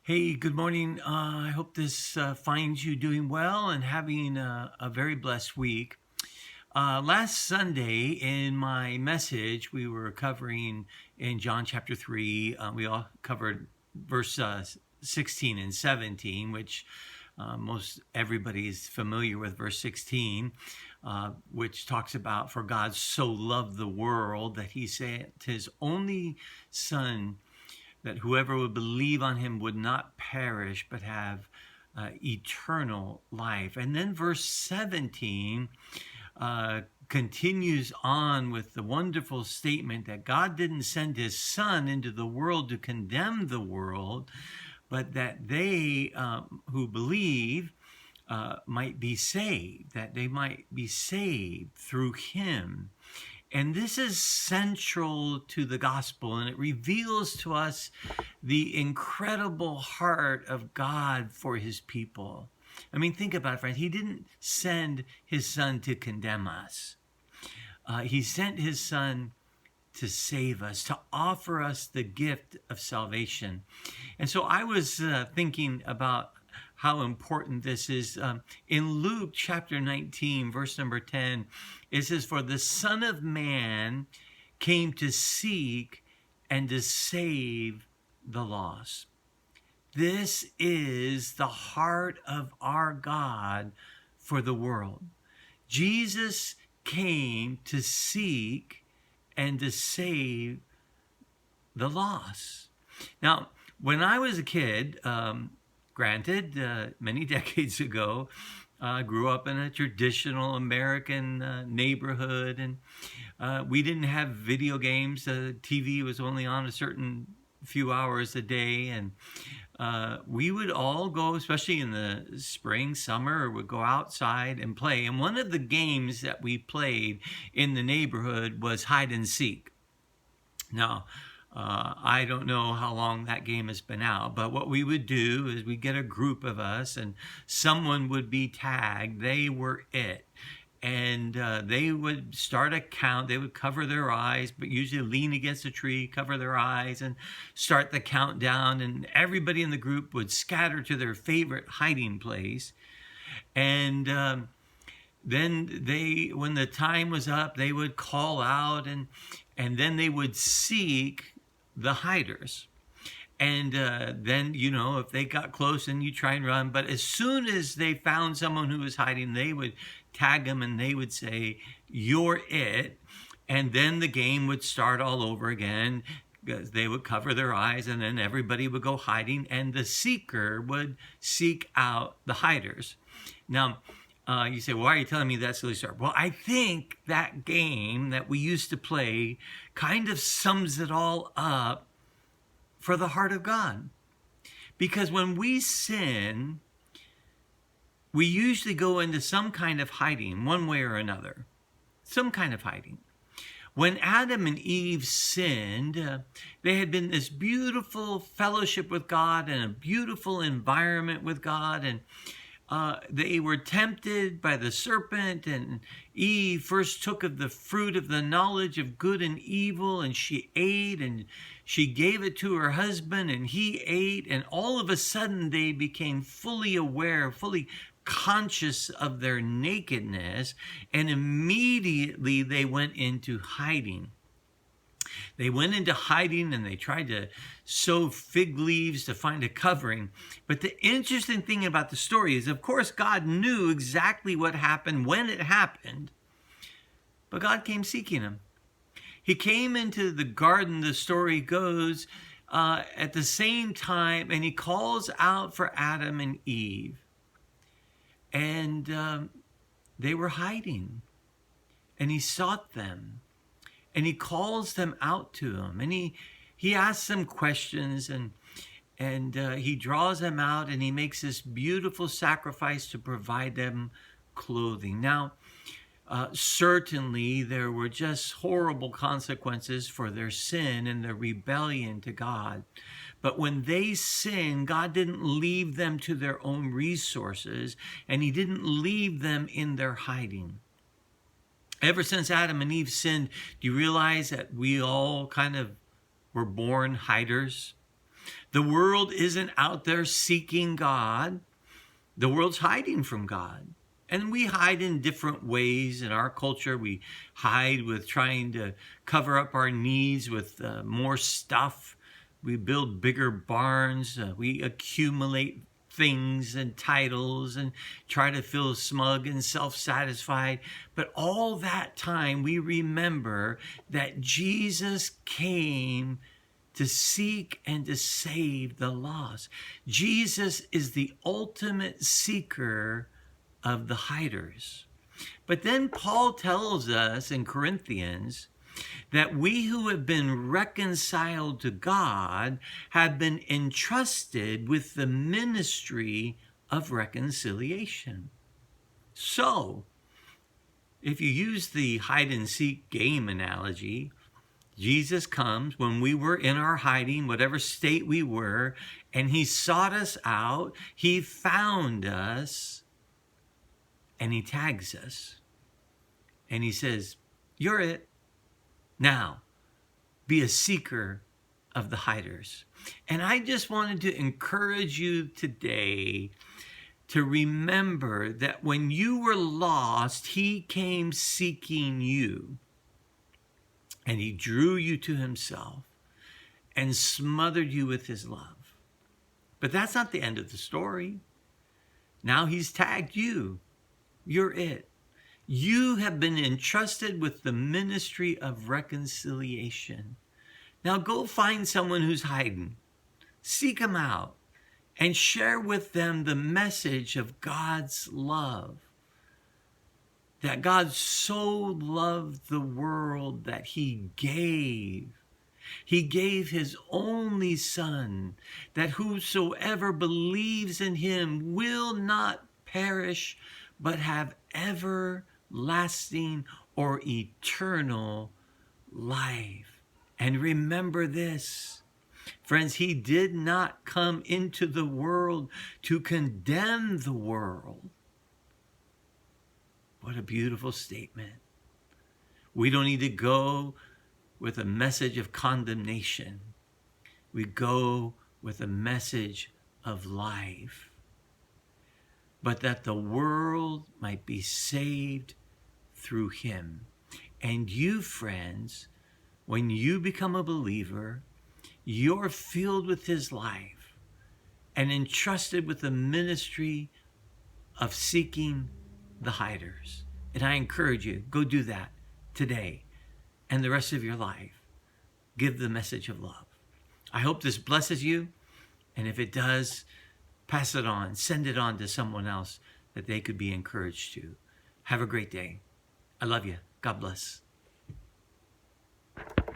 Hey, good morning. I hope this finds you doing well and having a very blessed week. Last Sunday in my message, we were covering in John chapter 3, we all covered verse 16 and 17, which most everybody is familiar with verse 16, which talks about, for God so loved the world that he sent his only son, that whoever would believe on him would not perish but have eternal life. And then verse 17 continues on with the wonderful statement that God didn't send his son into the world to condemn the world, but that they who believe might be saved, that they might be saved through him. And this is central to the gospel, and it reveals to us the incredible heart of God for his people. I mean, think about it, friends. He didn't send his son to condemn us. He sent his son to save us, to offer us the gift of salvation. And so I was thinking about how important this is. In Luke chapter 19, verse number 10, it says, for the Son of Man came to seek and to save the lost. This is the heart of our God for the world. Jesus came to seek and to save the lost. Now, when I was a kid, granted, many decades ago, I grew up in a traditional American neighborhood, and we didn't have video games. The TV was only on a certain few hours a day, and we would all go, especially in the spring, summer, would go outside and play. And one of the games that we played in the neighborhood was hide and seek. Now, I don't know how long that game has been out, but what we would do is we'd get a group of us and someone would be tagged. They were it. And they would start a count. They would cover their eyes, but usually lean against a tree, cover their eyes, and start the countdown. And everybody in the group would scatter to their favorite hiding place. And then when the time was up, they would call out, and then they would seek the hiders. And then, if they got close, and you try and run. But as soon as they found someone who was hiding, they would tag them and they would say, you're it. And then the game would start all over again. They would cover their eyes, and then everybody would go hiding, and the seeker would seek out the hiders. Now, you say, why are you telling me that silly story? Well, I think that game that we used to play kind of sums it all up for the heart of God. Because when we sin, we usually go into some kind of hiding, one way or another. Some kind of hiding. When Adam and Eve sinned, they had been this beautiful fellowship with God and a beautiful environment with God, and they were tempted by the serpent, and Eve first took of the fruit of the knowledge of good and evil, and she ate, and she gave it to her husband, and he ate, and all of a sudden they became fully aware, fully conscious of their nakedness, and immediately they went into hiding. They went into hiding and they tried to sew fig leaves to find a covering. But the interesting thing about the story is, of course, God knew exactly what happened when it happened, but God came seeking them. He came into the garden, the story goes, at the same time, and he calls out for Adam and Eve. And they were hiding, and he sought them. And he calls them out to him, and he asks them questions, and he draws them out, and he makes this beautiful sacrifice to provide them clothing. Now, certainly there were just horrible consequences for their sin and their rebellion to God. But when they sinned, God didn't leave them to their own resources, and he didn't leave them in their hiding. Ever since Adam and Eve sinned, do you realize that we all kind of were born hiders? The world isn't out there seeking God. The world's hiding from God. And we hide in different ways in our culture. We hide with trying to cover up our needs with more stuff. We build bigger barns. We accumulate things and titles and try to feel smug and self-satisfied. But all that time, we remember that Jesus came to seek and to save the lost. Jesus is the ultimate seeker of the hiders. But then Paul tells us in Corinthians that we who have been reconciled to God have been entrusted with the ministry of reconciliation. So, if you use the hide and seek game analogy, Jesus comes when we were in our hiding, whatever state we were, and he sought us out, he found us, and he tags us. And he says, you're it. Now, be a seeker of the hiders. And I just wanted to encourage you today to remember that when you were lost, he came seeking you. And he drew you to himself and smothered you with his love. But that's not the end of the story. Now he's tagged you. You're it. You have been entrusted with the ministry of reconciliation. Now go find someone who's hiding. Seek them out and share with them the message of God's love. That God so loved the world that he gave. He gave his only Son, that whosoever believes in him will not perish, but have everlasting or eternal life. And remember this, friends, he did not come into the world to condemn the world. What a beautiful statement. We don't need to go with a message of condemnation. We go with a message of life. But that the world might be saved through him. And you, friends, when you become a believer, you're filled with his life and entrusted with the ministry of seeking the hiders. And I encourage you, go do that today and the rest of your life. Give the message of love. I hope this blesses you. And if it does, pass it on. Send it on to someone else that they could be encouraged to. Have a great day. I love you. God bless.